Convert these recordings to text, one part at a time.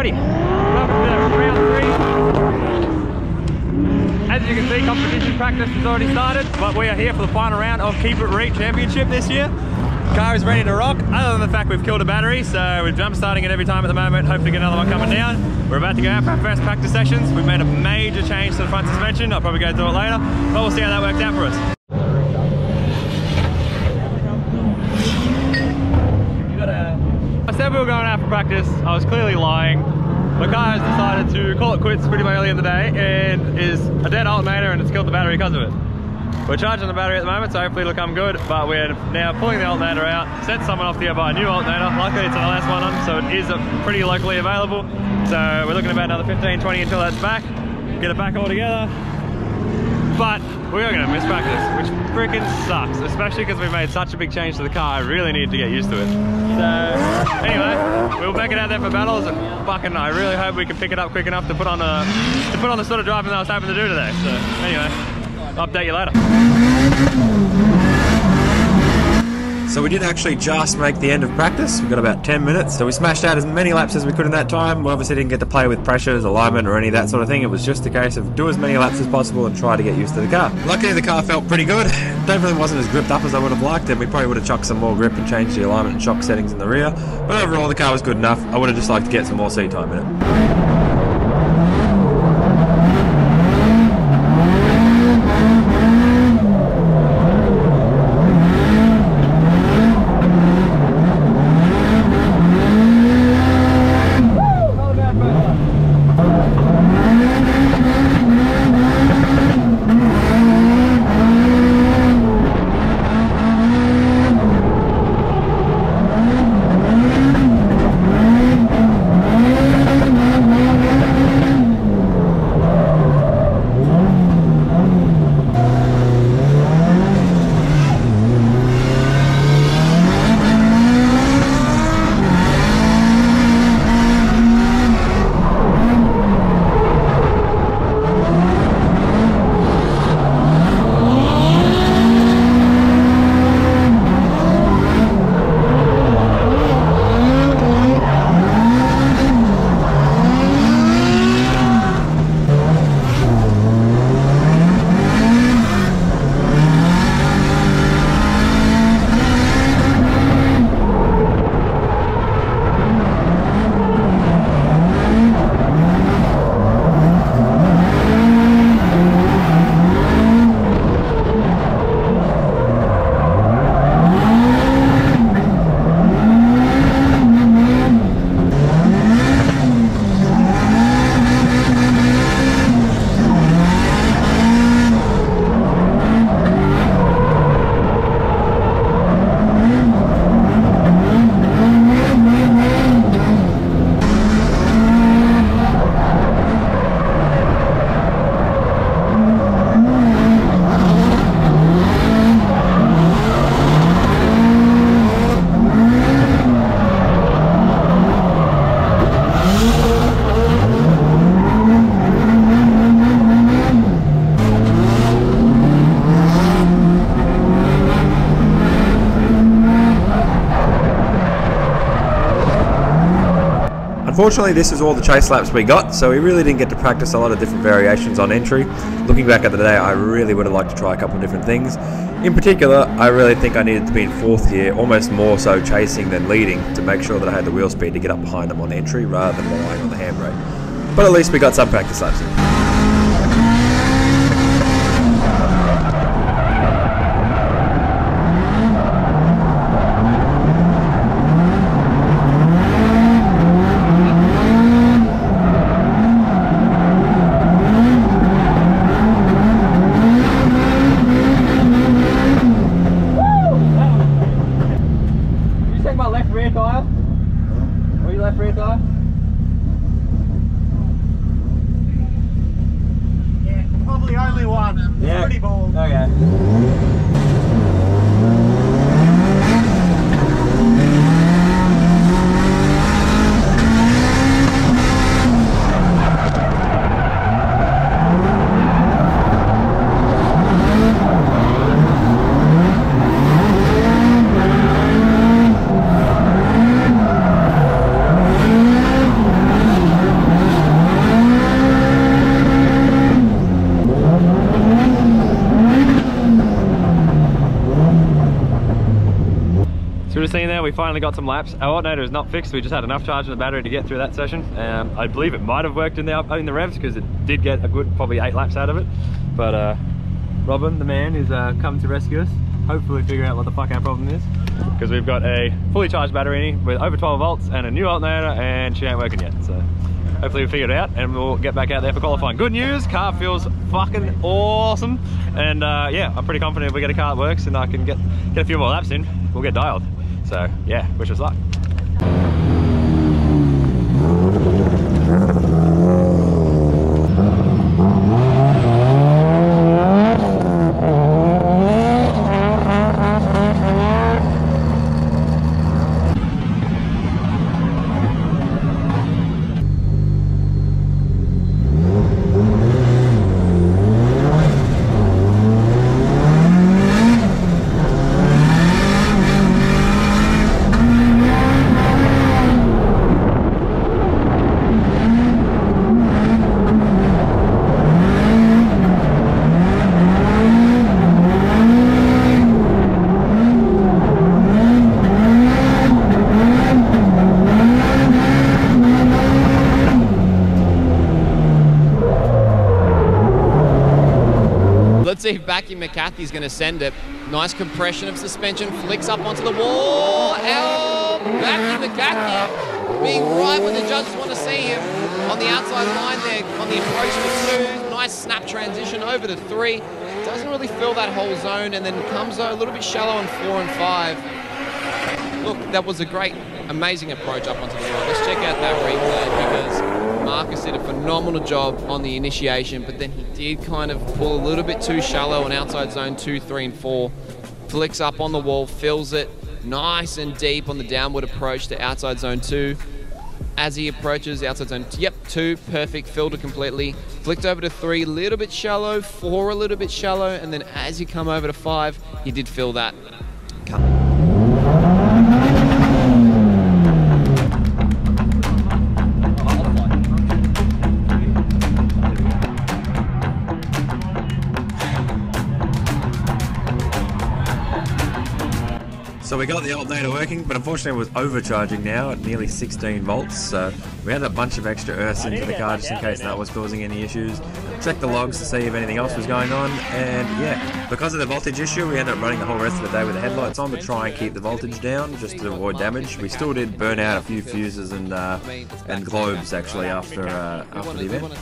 everybody, welcome to round 3. As you can see, competition practice has already started, but we are here for the final round of Keep It Reet Championship this year. Car is ready to rock, other than the fact we've killed a battery, so we're jump starting it every time at the moment, hoping to get another one coming down. We're about to go out for our first practice sessions. We've made a major change to the front suspension. I'll probably go through it later, but we'll see how that works out for us. I said we were going out for practice. I was clearly lying. The car has decided to call it quits pretty early in the day and is a dead alternator, and it's killed the battery because of it. We're charging the battery at the moment, so hopefully it'll come good, but we're now pulling the alternator out, sent someone off to go buy a new alternator. Luckily it's an LS one on, so it is pretty locally available. So we're looking at about another 15-20 until that's back, get it back all together. But we are going to miss practice, which freaking sucks, especially because we've made such a big change to the car. I really need to get used to it. So anyway, we'll make it out there for battles, and fucking I really hope we can pick it up quick enough to put on the sort of driving that I was hoping to do today. So anyway, update you later. So we did actually just make the end of practice. We've got about 10 minutes, so we smashed out as many laps as we could in that time. We obviously didn't get to play with pressures, alignment or any of that sort of thing. It was just a case of do as many laps as possible and try to get used to the car. Luckily the car felt pretty good. Definitely wasn't as gripped up as I would have liked, and we probably would have chucked some more grip and changed the alignment and shock settings in the rear. But overall the car was good enough. I would have just liked to get some more seat time in it. Unfortunately, this is all the chase laps we got, so we really didn't get to practice a lot of different variations on entry. Looking back at the day, I really would have liked to try a couple of different things. In particular, I really think I needed to be in 4th gear, almost more so chasing than leading, to make sure that I had the wheel speed to get up behind them on entry rather than relying on the handbrake. But at least we got some practice laps in. Only one. Yeah. Pretty bold. Okay. we finally got some laps. Our alternator is not fixed. We just had enough charge in the battery to get through that session. I believe it might have worked in the revs because it did get a good probably 8 laps out of it. But Robin, the man, is coming to rescue us. Hopefully figure out what the fuck our problem is. Because we've got a fully charged battery with over 12 volts and a new alternator, and she ain't working yet. So hopefully we'll figure it out and we'll get back out there for qualifying. Good news, car feels fucking awesome. And yeah, I'm pretty confident if we get a car that works and I can get a few more laps in, we'll get dialed. So yeah, wish us luck. Let's see if Backy McCarthy's going to send it. Nice compression of suspension, flicks up onto the wall. Oh, Backy McCarthy being right when the judges want to see him. On the outside line there, on the approach to 2. Nice snap transition over to 3. Doesn't really fill that whole zone and then comes a little bit shallow on 4 and 5. Look, that was a great, amazing approach up onto the wall. Let's check out that replay because Marcus did a phenomenal job on the initiation, but then he did kind of pull a little bit too shallow on outside zone 2, 3, and 4. Flicks up on the wall, fills it nice and deep on the downward approach to outside zone 2. As he approaches outside zone, 2, perfect, filled it completely. Flicked over to 3, a little bit shallow, 4 a little bit shallow, and then as you come over to 5, he did fill that. So we got the alternator working, but unfortunately it was overcharging now at nearly 16 volts. So we had a bunch of extra earths into the car just in case that was causing any issues. Checked the logs to see if anything else was going on, and yeah, because of the voltage issue, we ended up running the whole rest of the day with the headlights on to try and keep the voltage down, just to avoid damage. We still did burn out a few fuses and globes actually after the event.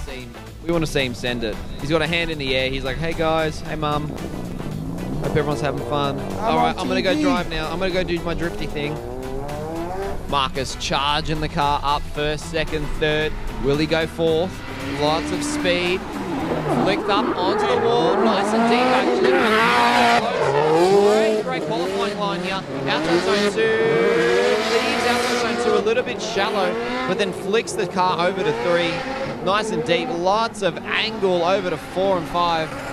We want to see him send it. He's got a hand in the air. He's like, "Hey guys, hey mum. Hope everyone's having fun. Alright, I'm going to go drive now. I'm going to go do my drifty thing." Marcus charging the car up first, second, third. Will he go fourth? Lots of speed. Flicked up onto the wall. Nice and deep actually. Great qualifying line here. Outside zone 2. Leaves outside zone 2 a little bit shallow, but then flicks the car over to 3. Nice and deep. Lots of angle over to 4 and 5.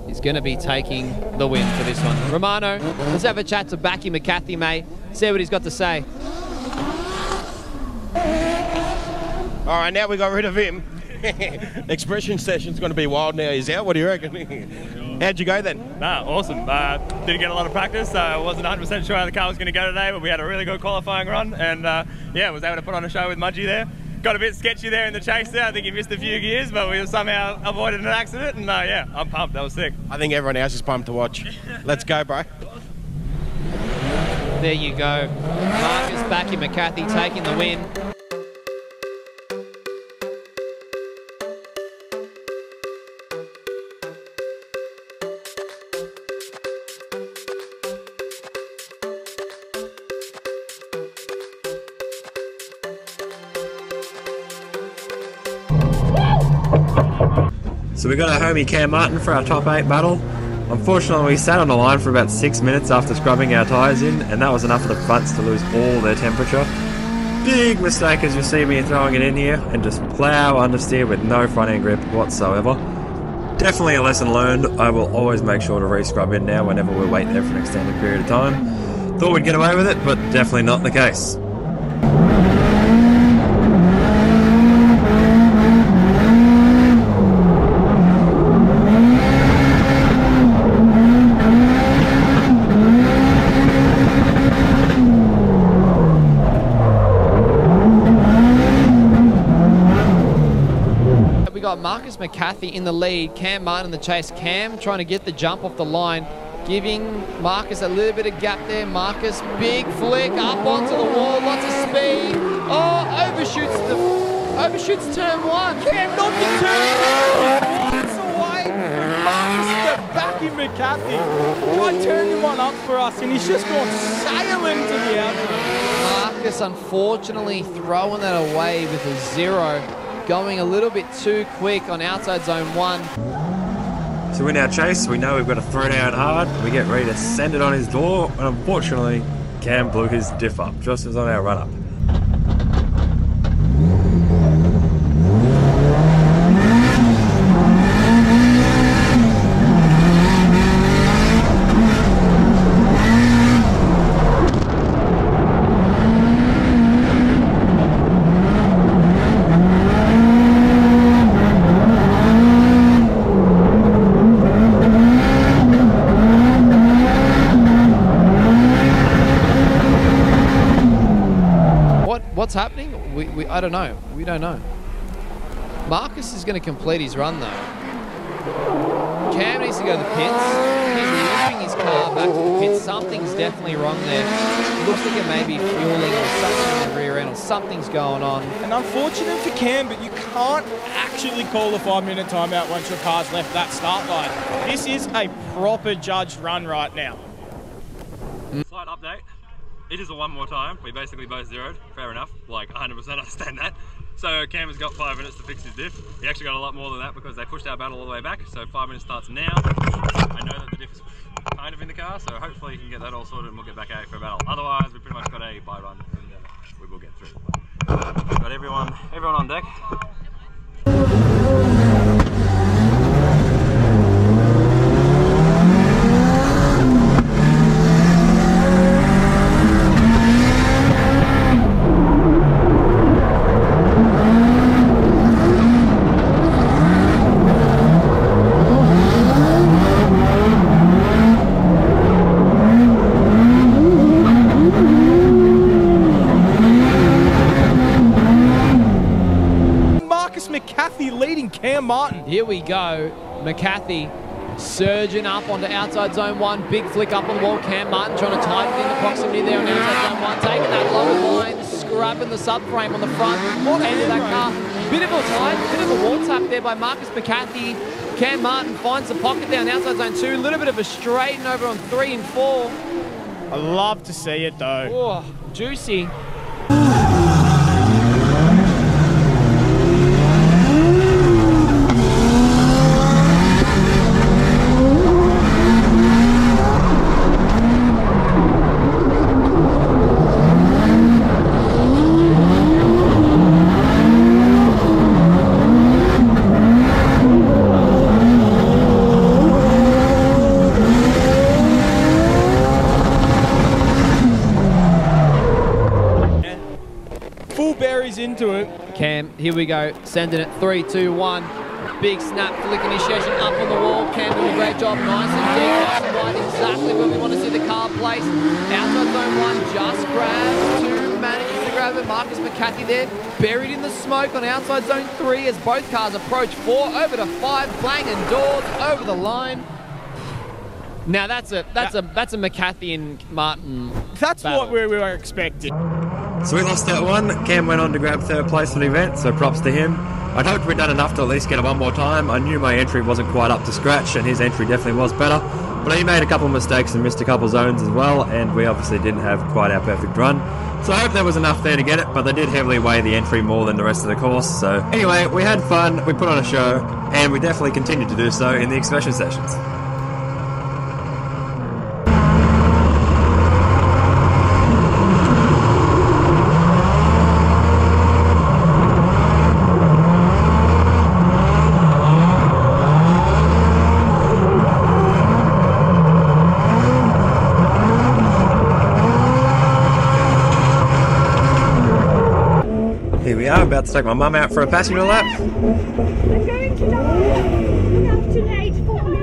Is going to be taking the win for this one. Romano, let's have a chat to Backy McCarthy, mate. See what he's got to say. All right, now we got rid of him. Expression session's going to be wild now. He's out. What do you reckon? How'd you go then? Nah, awesome. Didn't get a lot of practice. Wasn't 100% sure how the car was going to go today, but we had a really good qualifying run, and yeah, was able to put on a show with Mudgy there. Got a bit sketchy there in the chase there. I think he missed a few gears, but we somehow avoided an accident, and yeah, I'm pumped. That was sick. I think everyone else is pumped to watch. Let's go, bro. There you go. Marcus Backy McCarthy taking the win. So we got our homie Cam Martin for our top 8 battle. Unfortunately, we sat on the line for about 6 minutes after scrubbing our tyres in, and that was enough for the fronts to lose all their temperature. Big mistake as you see me throwing it in here and just plough understeer with no front end grip whatsoever. Definitely a lesson learned. I will always make sure to re-scrub in now whenever we wait there for an extended period of time. Thought we'd get away with it, but definitely not the case. Got Marcus McCarthy in the lead, Cam Martin in the chase. Cam trying to get the jump off the line, giving Marcus a little bit of gap there. Marcus, big flick up onto the wall, lots of speed. Oh, overshoots turn 1. Cam not the turn. It's away. Marcus the Backy McCarthy. I turned him on up for us, and he's just gone sailing to the outside. Marcus unfortunately throwing that away with a 0. Going a little bit too quick on outside zone 1. So in our chase, we know we've got to throw down hard. We get ready to send it on his door, and unfortunately, Cam blew his diff up just as on our run up. What's happening? I don't know. We don't know. Marcus is going to complete his run though. Cam needs to go to the pits. He's moving his car back to the pits. Something's definitely wrong there. Looks like it may be fueling or something in the rear end or something's going on. And unfortunate for Cam, but you can't actually call a 5-minute timeout once your car's left that start line. This is a proper judged run right now. Slight update. It is a one more time. We basically both zeroed. Fair enough. Like 100% understand that. So Cam has got 5 minutes to fix his diff. He actually got a lot more than that because they pushed our battle all the way back. So 5 minutes starts now. I know that the diff is kind of in the car, so hopefully he can get that all sorted and we'll get back out for a battle. Otherwise, we pretty much got a bye run and we will get through. Got everyone on deck. Cam Martin. Here we go. McCarthy surging up onto outside zone 1. Big flick up on the wall. Cam Martin trying to tighten in the proximity there on outside zone 1. Taking that lower line, scrubbing the subframe on the front end of that car. Bit of a time, bit of a wall tap there by Marcus McCarthy. Cam Martin finds the pocket down outside zone 2. A little bit of a straighten over on 3 and 4. I love to see it though. Oh, juicy. Into it. Cam, here we go, sending it 3, 2, 1. Big snap, flick initiation up on the wall. Cam doing a great job. Nice and deep, nice and wide. Exactly where we want to see the car placed. Outside zone 1, just grabs 2, manages to grab it. Marcus McCarthy there, buried in the smoke on outside zone 3 as both cars approach 4, over to 5, clanging doors, over the line. Now that's a McCarthy and Martin. That's battle. what we were expecting. So we lost that one. Cam went on to grab 3rd place for the event, so props to him. I'd hoped we'd done enough to at least get it one more time. I knew my entry wasn't quite up to scratch, and his entry definitely was better. But he made a couple of mistakes and missed a couple zones as well, and we obviously didn't have quite our perfect run. So I hope there was enough there to get it, but they did heavily weigh the entry more than the rest of the course. So anyway, we had fun, we put on a show, and we definitely continued to do so in the excursion sessions. Here we are, about to take my mum out for a passenger lap. I'm going to die. Look after Nate for me.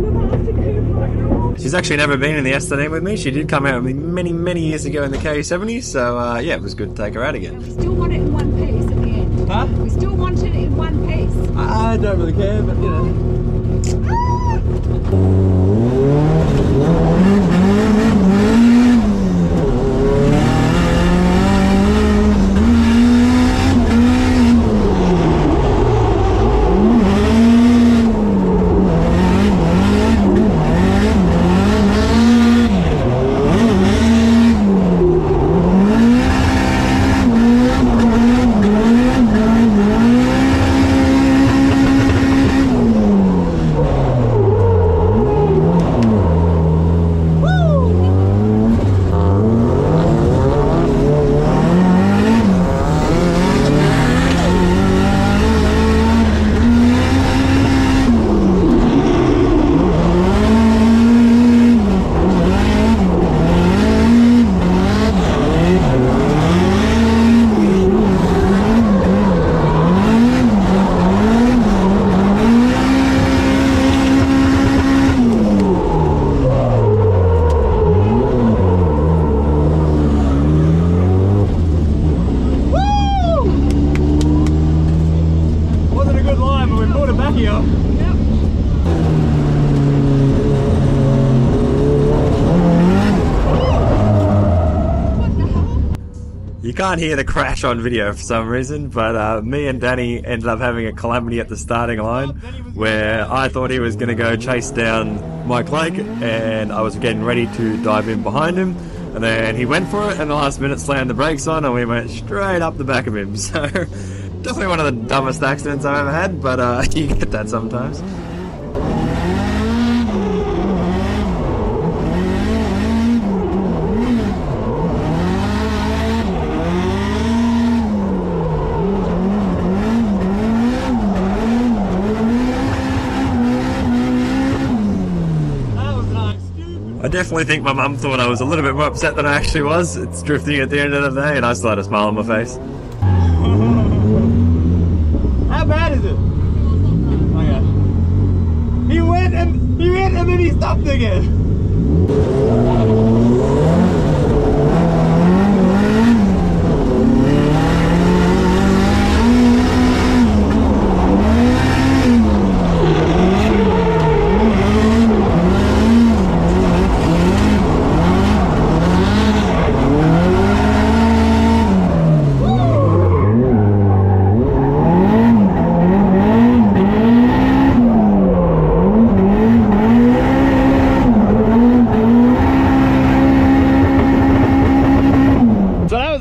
Look after Cooper. She's actually never been in the S13 with me. She did come out with me many years ago in the K70, so yeah, it was good to take her out again. We still want it in one piece at the end. Huh? We still want it in one piece. I don't really care, but you know. You can't hear the crash on video for some reason, but me and Danny ended up having a calamity at the starting line where I thought he was going to go chase down Mike Lake, and I was getting ready to dive in behind him, and then he went for it and the last minute slammed the brakes on and we went straight up the back of him. So definitely one of the dumbest accidents I've ever had, but you get that sometimes. I definitely think my mum thought I was a little bit more upset than I actually was. It's drifting at the end of the day and I still had a smile on my face. How bad is it? Okay. He went and then he stopped again.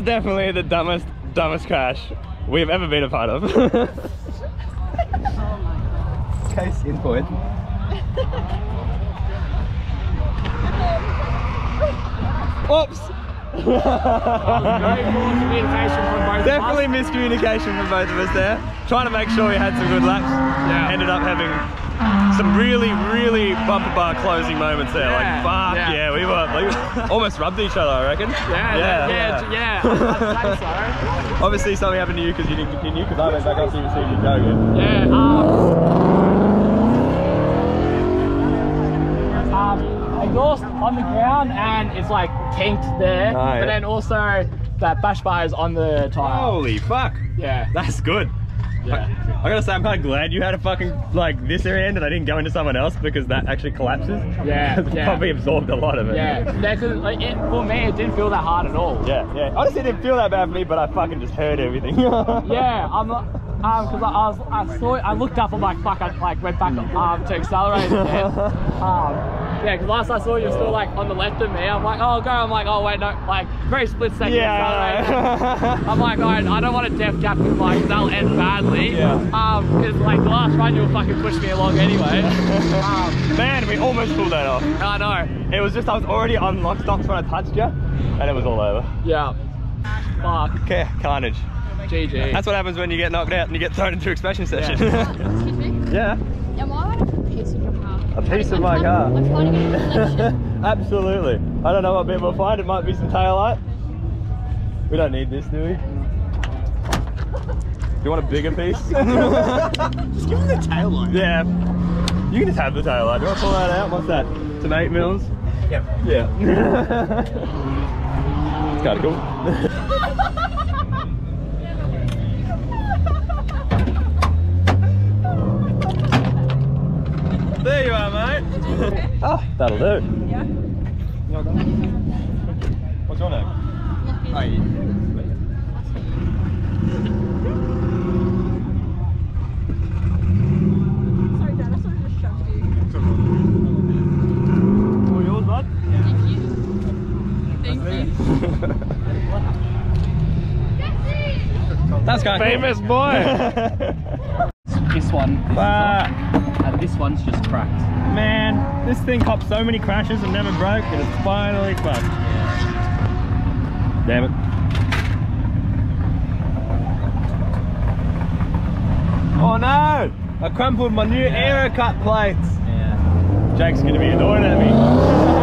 Definitely the dumbest crash we've ever been a part of. Oh my god. Case in point. Oops! Definitely miscommunication from both of us there. Trying to make sure we had some good laps. Yeah. Ended up having some really, really bumper bar closing moments there. Yeah, Like, fuck yeah, we almost rubbed each other, I reckon. Yeah. I'd say so. Obviously something happened to you because you didn't continue, because I went back up to you and see you go again. Exhaust on the ground and it's like kinked there, but then also that bash bar is on the tire. Holy fuck. Yeah. That's good. Yeah. I gotta say, I'm kind of glad you had a fucking, like, this area end and I didn't go into someone else, because that actually collapses. Yeah. It's probably absorbed a lot of it. Yeah. Like, for me, it didn't feel that hard at all. Yeah. Honestly, it didn't feel that bad for me, but I fucking just heard everything. Yeah, I'm not, because I looked up, I'm like, fuck, I like went back to accelerate again. Yeah, because last I saw you were still like on the left of me. I'm like, oh, go. I'm like, oh, wait, no, like very split second accelerator. I'm like, alright, I don't want a def gap because like that'll end badly. Yeah. Because like the last run you'll fucking push me along anyway. Man, we almost pulled that off. I know. It was just, I was already on lock stocks when I touched you, and it was all over. Yeah. Fuck. Okay, Carnage. GG. That's what happens when you get knocked out and you get thrown into expansion session. Yeah. Yeah. Yeah, am I allowed to put a piece of your car? A piece of my car? I'm trying to get a collection. Absolutely. I don't know what bit we'll find. It might be some tail light. We don't need this, do we? Do you want a bigger piece? Just give him the tail light. Yeah. You can just have the tail light. Do you want to pull that out? What's that? Some 8 mils? Yep. Yeah. It's kind of cool. There you are, mate. Oh, that'll do. Yeah. What's your name? Hey. Sorry, Dad, I sort of just shoved you. All yours, bud? Thank you. That's kind of famous boy. This one. And this one's just cracked. Man, this thing copped so many crashes and never broke, and it's finally fucked. Damn it. Oh no! I crumpled my new aero cut plates. Yeah. Jake's gonna be annoyed at me.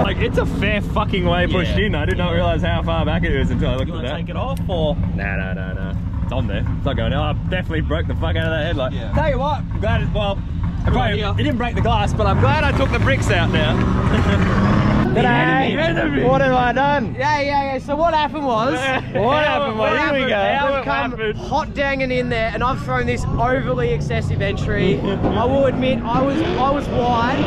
Like, it's a fair fucking way pushed in. I did not realise how far back it is until I looked at that. Take it off or? No. It's on there. It's not going out. I definitely broke the fuck out of that headlight. Yeah. Tell you what, I'm glad it, well, it didn't break the glass, but I'm glad I took the bricks out now. G'day! What have I done? Yeah. So what happened was... What happened? Here we go. I've come hot danging in there and I've thrown this overly excessive entry. I will admit, I was wide,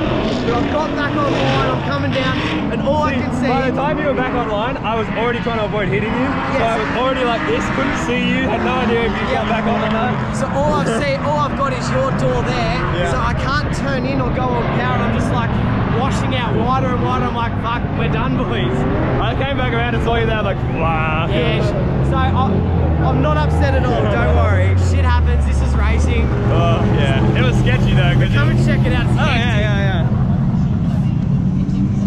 but I've got back online, I'm coming down, and all I can see... By the time you were back online, I was already trying to avoid hitting you. Yes. So I was already like this, couldn't see you, had no idea if you got back on or not. So all I've got is your door there, so I can't turn in or go on power, I'm just like washing out wider and wider. I'm like, fuck, we're done, boys. I came back around and saw you there, like, wow. Yeah, so I'm not upset at all, don't worry. Shit happens, this is racing. Oh, yeah. It was sketchy though. Come and check it out. It's yeah.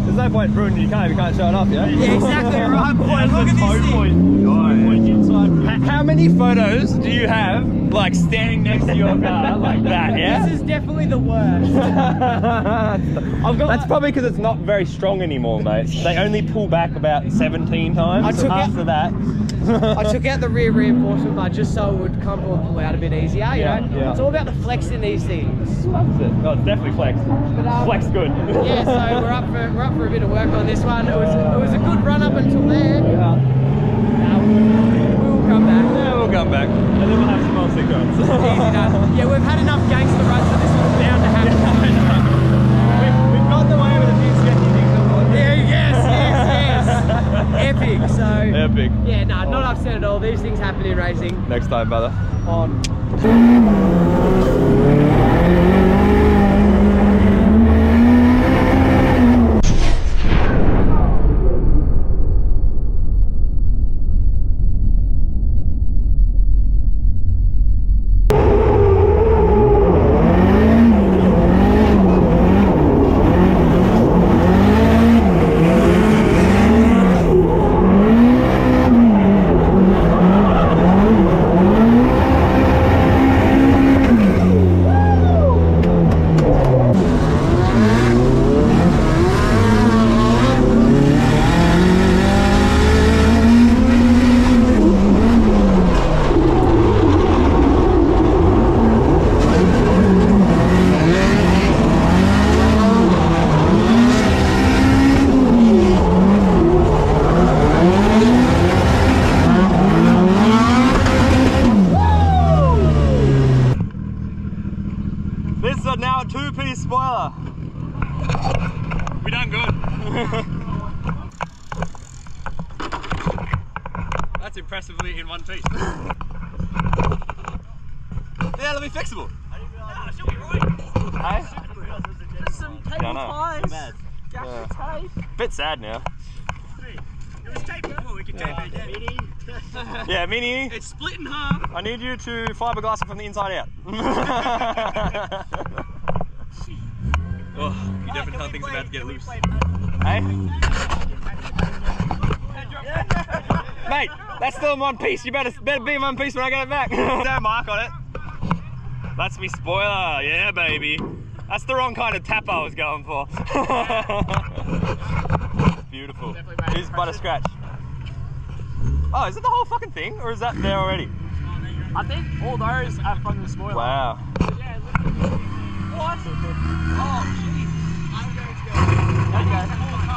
There's no point ruining your car if you can't show it off, yeah? Yeah, exactly right, boy. Look at this thing. How many photos do you have, like, standing next to your car like that, yeah? This is definitely the worst. That's probably because it's not very strong anymore, mate. They only pull back about 17 times after that. I took out the rear reinforcement bar just so it would come and pull out a bit easier, you know? Yeah. It's all about the flex in these things. That's it. No, it's definitely flexed. But, flexed good. Yeah, so we're up for a bit of work on this one. It was a good run up until there. Yeah. We'll come back. Yeah, we'll come back. And then we'll have some more sick runs. Easy done. Yeah, we've had enough gangster runs, so this is bound to happen. We've got the way with a few sketchy things on board. Yeah, yes. Epic, so... Epic. Yeah, no, not upset at all. These things happen in racing. Next time, brother. On. impressively in one piece. Yeah, it'll be fixable. Hey? Just some cable ties. Gaff tape. Bit sad now. It was tape before, we can tape it again. Yeah, Mini. It's split in half. I need you to fiberglass it from the inside out. Oh, you definitely know things about to get loose. Hey? Mate, that's still in one piece. You better be in one piece when I get it back. Don't mark on it. That's me spoiler. Yeah, baby. That's the wrong kind of tap I was going for. Beautiful. Here's but a scratch. Oh, is it the whole fucking thing, or is that there already? I think all those are from the spoiler. Wow. Yeah, look. What? Oh, jeez. I'm going to go. Okay.